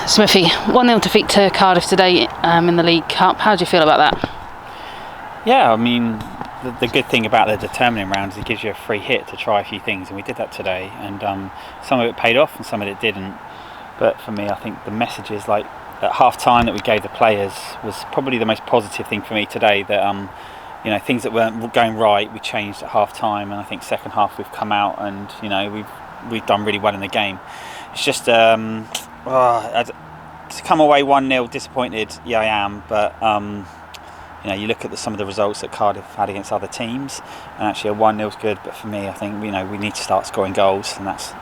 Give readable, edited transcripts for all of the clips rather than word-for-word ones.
Smithy, 1-0 defeat to Cardiff today in the League Cup. How do you feel about that? Yeah, I mean, the good thing about the determining round is it gives you a free hit to try a few things, and we did that today, and some of it paid off and some of it didn't. But for me, I think the messages like at half time that we gave the players was probably the most positive thing for me today, that things that weren't going right we changed at half time, and I think second half we've come out and we've done really well in the game. It's just to come away 1-0 disappointed, yeah I am, but you look at some of the results that Cardiff had against other teams, and actually a 1-0 is good, but for me I think we need to start scoring goals, and that's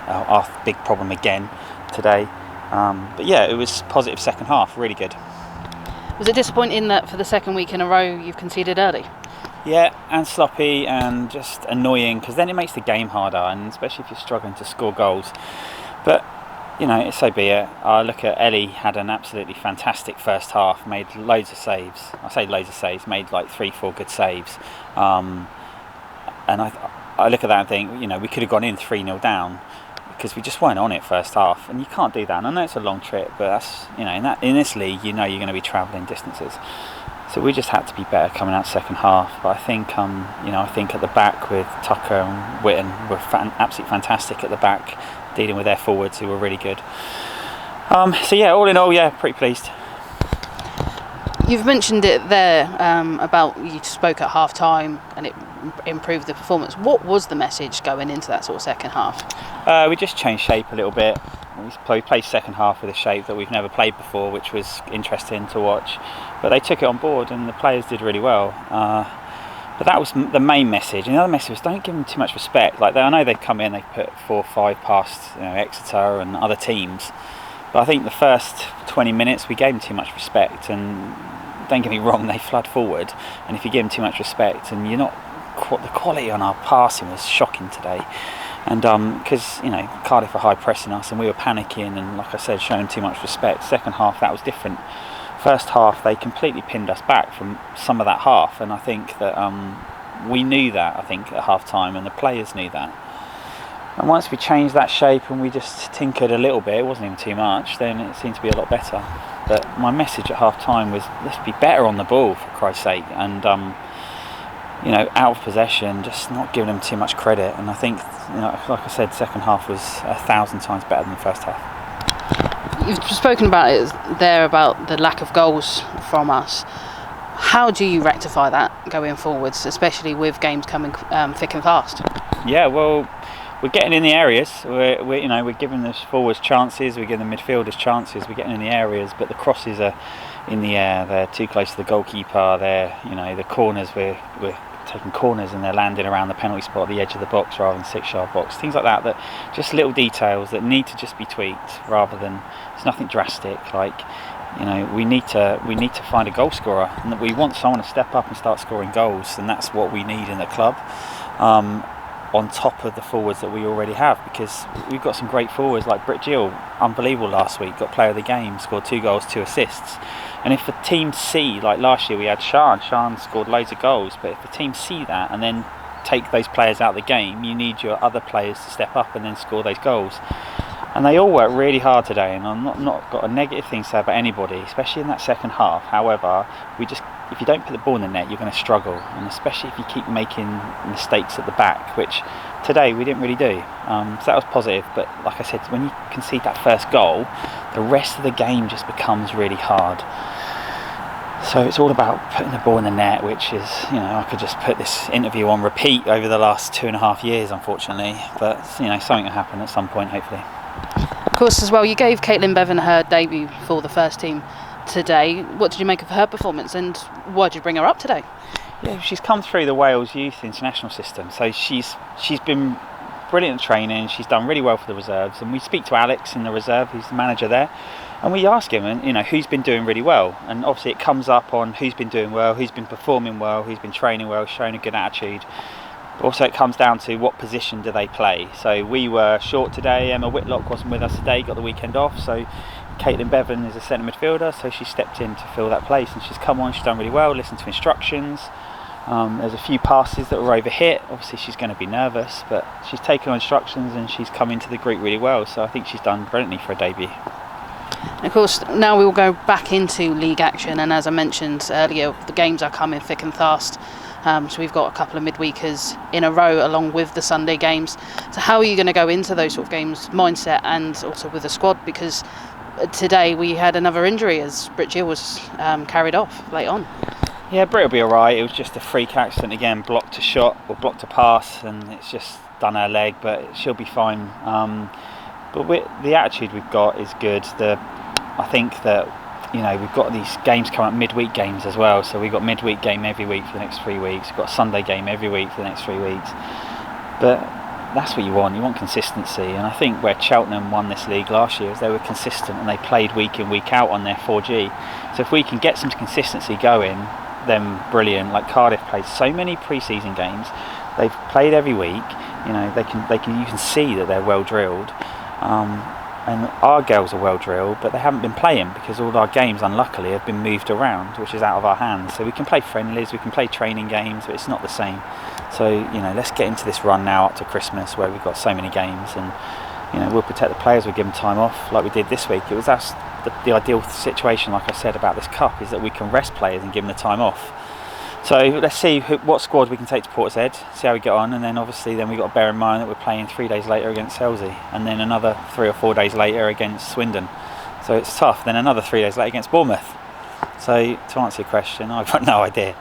our big problem again today. But yeah, it was positive second half, really good. Was it disappointing that for the second week in a row you've conceded early? Yeah, and sloppy and just annoying, because then it makes the game harder, and especially if you're struggling to score goals. But so be it. I look at Ellie, had an absolutely fantastic first half, made loads of saves. I say loads of saves, made like 3-4 good saves. And I look at that and think, we could have gone in 3-0 down, because we just weren't on it first half, and you can't do that. And I know it's a long trip, but that's in this league, you're going to be travelling distances. So we just had to be better coming out second half. But I think I think at the back with Tucker and Witten were absolutely fantastic at the back, dealing with their forwards who were really good. So yeah, all in all, yeah, pretty pleased. You've mentioned it there about you spoke at half time and it improved the performance. What was the message going into that sort of second half? We just changed shape a little bit. We played second half with a shape that we've never played before, which was interesting to watch. But they took it on board and the players did really well. But that was the main message. And the other message was don't give them too much respect. Like I know they've come in, they've put 4 or 5 past Exeter and other teams. But I think the first 20 minutes we gave them too much respect. And don't get me wrong, they flood forward. And if you give them too much respect, and the quality on our passing was shocking today. And because Cardiff were high pressing us and we were panicking, and like I said, showing too much respect. Second half that was different. First half they completely pinned us back from some of that half, and I think that we knew that. I think at half time, and the players knew that. And once we changed that shape and we just tinkered a little bit, it wasn't even too much, then it seemed to be a lot better. But my message at half time was let's be better on the ball, for Christ's sake, and out of possession, just not giving them too much credit. And I think, like I said, second half was 1,000 times better than the first half. You've spoken about it there, about the lack of goals from us. How do you rectify that going forwards, especially with games coming thick and fast? Yeah, well, we're getting in the areas. We're giving the forwards chances. We're giving the midfielders chances. We're getting in the areas, but the crosses are in the air. They're too close to the goalkeeper. The corners we're taking corners and they're landing around the penalty spot at the edge of the box rather than 6-yard box. Things like that just little details that need to just be tweaked, rather than it's nothing drastic. Like we need to find a goal scorer, and we want someone to step up and start scoring goals, and that's what we need in the club. On top of the forwards that we already have, because we've got some great forwards like Britt Gill, unbelievable last week, got player of the game, scored 2 goals, 2 assists. And if the team see, like last year we had Sean scored loads of goals, but if the team see that and then take those players out of the game, you need your other players to step up and then score those goals. And they all worked really hard today, and I'm not got a negative thing to say about anybody, especially in that second half. However, if you don't put the ball in the net, you're going to struggle, and especially if you keep making mistakes at the back, which today we didn't really do. So that was positive, but like I said, when you concede that first goal, the rest of the game just becomes really hard. So it's all about putting the ball in the net, which is, I could just put this interview on repeat over the last 2.5 years, unfortunately, but something will happen at some point, hopefully. Of course, as well, you gave Caitlin Bevan her debut for the first team today. What did you make of her performance, and why did you bring her up today? Yeah, she's come through the Wales youth international system, so she's been brilliant at training. She's done really well for the reserves, and we speak to Alex in the reserve, who's the manager there, and we ask him, who's been doing really well, and obviously it comes up on who's been doing well, who's been performing well, who's been training well, showing a good attitude. Also, it comes down to what position do they play. So we were short today. Emma Whitlock wasn't with us today, got the weekend off. So Caitlin Bevan is a centre midfielder, so she stepped in to fill that place, and she's come on, she's done really well, listened to instructions. There's a few passes that were overhit. Obviously she's going to be nervous, but she's taken on instructions and she's come into the group really well. So I think she's done brilliantly for a debut. Of course, now we will go back into league action, and as I mentioned earlier, the games are coming thick and fast. So we've got a couple of midweekers in a row along with the Sunday games. So how are you going to go into those sort of games, mindset and also with the squad? Because today we had another injury as Brit Gill was carried off late on. Yeah, Brit will be alright. It was just a freak accident again, blocked a shot or blocked a pass, and it's just done her leg, but she'll be fine. But the attitude we've got is good. I think that we've got these games coming up, midweek games as well. So we've got midweek game every week for the next 3 weeks. We've got a Sunday game every week for the next 3 weeks. But that's what you want. You want consistency. And I think where Cheltenham won this league last year is they were consistent and they played week in, week out on their 4G. So if we can get some consistency going, then brilliant. Like Cardiff played so many pre-season games. They've played every week. You can see that they're well drilled. And our girls are well drilled, but they haven't been playing because all our games, unluckily, have been moved around, which is out of our hands. So we can play friendlies, we can play training games, but it's not the same. So, let's get into this run now up to Christmas where we've got so many games, and, we'll protect the players, we'll give them time off like we did this week. It was the ideal situation, like I said, about this cup, is that we can rest players and give them the time off. So let's see what squad we can take to Portishead, see how we get on, and then obviously we've got to bear in mind that we're playing 3 days later against Selsey, and then another 3 or 4 days later against Swindon. So it's tough. Then another 3 days later against Bournemouth. So to answer your question, I've got no idea.